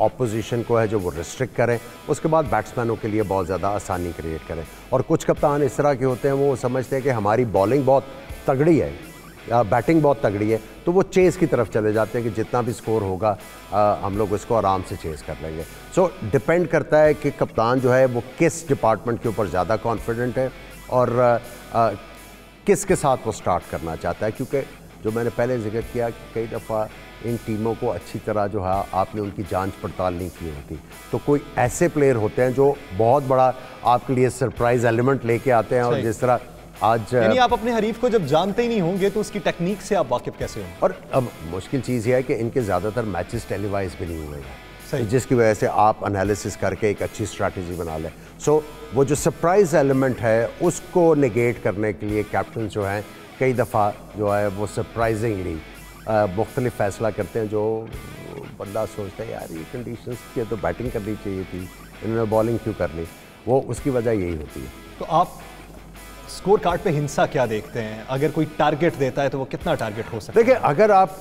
ऑपोजिशन को है जो वो रिस्ट्रिक्ट करें, उसके बाद बैट्समैनों के लिए बहुत ज़्यादा आसानी क्रिएट करें। और कुछ कप्तान इस तरह के होते हैं, वो समझते हैं कि हमारी बॉलिंग बहुत तगड़ी है, बैटिंग बहुत तगड़ी है, तो वो चेज़ की तरफ चले जाते हैं कि जितना भी स्कोर होगा हम लोग उसको आराम से चेज़ कर लेंगे। सो डिपेंड करता है कि कप्तान जो है वो किस डिपार्टमेंट के ऊपर ज़्यादा कॉन्फिडेंट है और किस के साथ वो स्टार्ट करना चाहता है। क्योंकि जो मैंने पहले जिक्र किया कि कई दफ़ा इन टीमों को अच्छी तरह जो है आपने उनकी जांच पड़ताल नहीं की होती, तो कोई ऐसे प्लेयर होते हैं जो बहुत बड़ा आपके लिए सरप्राइज एलिमेंट लेके आते हैं। और जिस तरह आज यानी आप अपने हरीफ को जब जानते ही नहीं होंगे तो उसकी टेक्निक से आप वाकिफ कैसे होंगे? और अब मुश्किल चीज़ यह है कि इनके ज़्यादातर मैचेस टेलीवाइज भी नहीं हुए हैं, जिसकी वजह से आप एनालिसिस करके एक अच्छी स्ट्रैटेजी बना लें। सो वो जो सरप्राइज एलिमेंट है उसको नेगेट करने के लिए कैप्टन जो हैं कई दफ़ा जो है वो सरप्राइजिंगली मुख्तलिफ फ़ैसला करते हैं, जो बंदा सोचता है यार ये कंडीशंस की तो बैटिंग करनी चाहिए थी, इन्होंने बॉलिंग क्यों कर ली, वो उसकी वजह यही होती है। तो आप स्कोर कार्ड पे हिंसा क्या देखते हैं? अगर कोई टारगेट देता है तो वो कितना टारगेट हो सकता है? देखिए,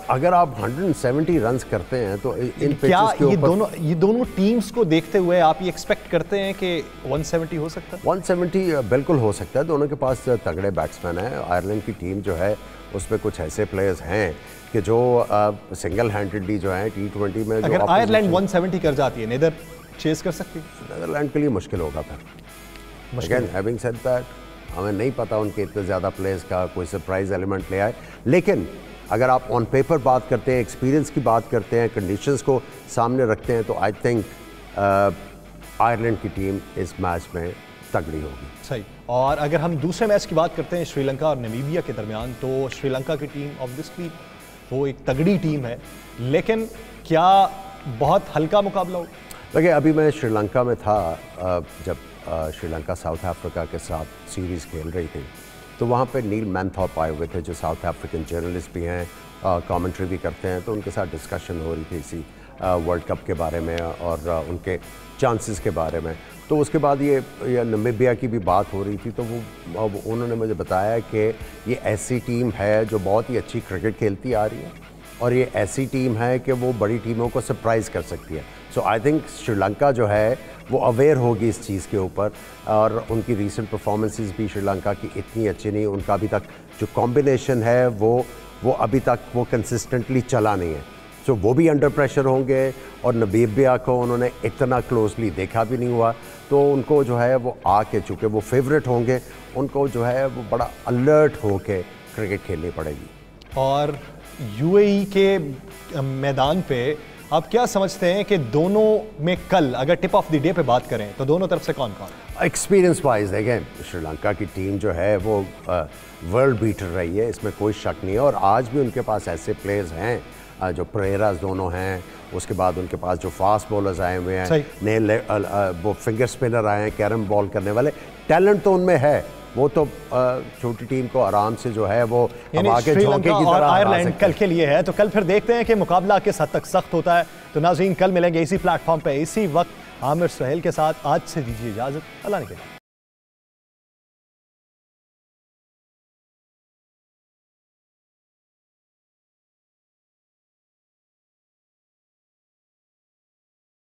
अगर आप 170 रन्स करते हैं तो इन क्या पिचेस के ऊपर ये दोनों टीम्स को देखते हुए आप ये एक्सपेक्ट करते हैं कि 170 हो सकता है? 170 बिल्कुल हो सकता है। दोनों के पास तगड़े बैट्समैन हैं। आयरलैंड की टीम जो है उसमें कुछ ऐसे प्लेयर्स हैं कि जो सिंगल हैंडेडली जो है T20 में अगर आयरलैंड 170 कर जाती है, नीदर चेस कर सकती है? नीदरलैंड के लिए मुश्किल होगा फिर। अगेन हैविंग सेड दैट, हमें नहीं पता उनके इतने ज़्यादा प्लेयर्स का कोई सरप्राइज एलिमेंट ले आए, लेकिन अगर आप ऑन पेपर बात करते हैं, एक्सपीरियंस की बात करते हैं, कंडीशंस को सामने रखते हैं, तो आई थिंक आयरलैंड की टीम इस मैच में तगड़ी होगी। सही। और अगर हम दूसरे मैच की बात करते हैं श्रीलंका और नामीबिया के दरमियान, तो श्रीलंका की टीम ऑब्वियसली वो एक तगड़ी टीम है, लेकिन क्या बहुत हल्का मुकाबला हो? देखिए, अभी मैं श्रीलंका में था जब श्रीलंका साउथ अफ्रीका के साथ सीरीज़ खेल रही थी, तो वहाँ पे नील मैनथॉर्प आए हुए थे जो साउथ अफ्रीकन जर्नलिस्ट भी हैं, कमेंट्री भी करते हैं। तो उनके साथ डिस्कशन हो रही थी इसी वर्ल्ड कप के बारे में और उनके चांसेस के बारे में। तो उसके बाद ये नामीबिया की भी बात हो रही थी, तो वो उन्होंने मुझे बताया कि ये ऐसी टीम है जो बहुत ही अच्छी क्रिकेट खेलती आ रही है और ये ऐसी टीम है कि वो बड़ी टीमों को सरप्राइज़ कर सकती है। सो आई थिंक श्रीलंका जो है वो अवेयर होगी इस चीज़ के ऊपर, और उनकी रीसेंट परफॉर्मेंसेस भी श्रीलंका की इतनी अच्छी नहीं, उनका अभी तक जो कॉम्बिनेशन है वो अभी तक वो कंसिस्टेंटली चला नहीं है। सो वो भी अंडर प्रेशर होंगे, और नामीबिया को उन्होंने इतना क्लोजली देखा भी नहीं हुआ, तो उनको जो है वो आके, चूँकि वो फेवरेट होंगे, उनको जो है वो बड़ा अलर्ट होके क्रिकेट खेलनी पड़ेगी। और यूएई के मैदान पे आप क्या समझते हैं कि दोनों में कल अगर टिप ऑफ द डे पे बात करें तो दोनों तरफ से कौन कौन? एक्सपीरियंस वाइज देखें, श्रीलंका की टीम जो है वो वर्ल्ड बीटर रही है, इसमें कोई शक नहीं है, और आज भी उनके पास ऐसे प्लेयर्स हैं जो प्रेराज दोनों हैं, उसके बाद उनके पास जो फास्ट बॉलर्स आए हुए हैं, नए वो फिंगर स्पिनर आए हैं, कैरम बॉल करने वाले, टैलेंट तो उनमें है। वो तो छोटी टीम को आराम से जो है वो आगे झोंके की तरह आयरलैंड कल के लिए है, तो कल फिर देखते हैं कि मुकाबला किस हद तक सख्त होता है। तो नाज़रीन, कल मिलेंगे इसी प्लेटफॉर्म पे इसी वक्त आमिर सुहेल के साथ। आज से दीजिए इजाज़त, अल्लाह ने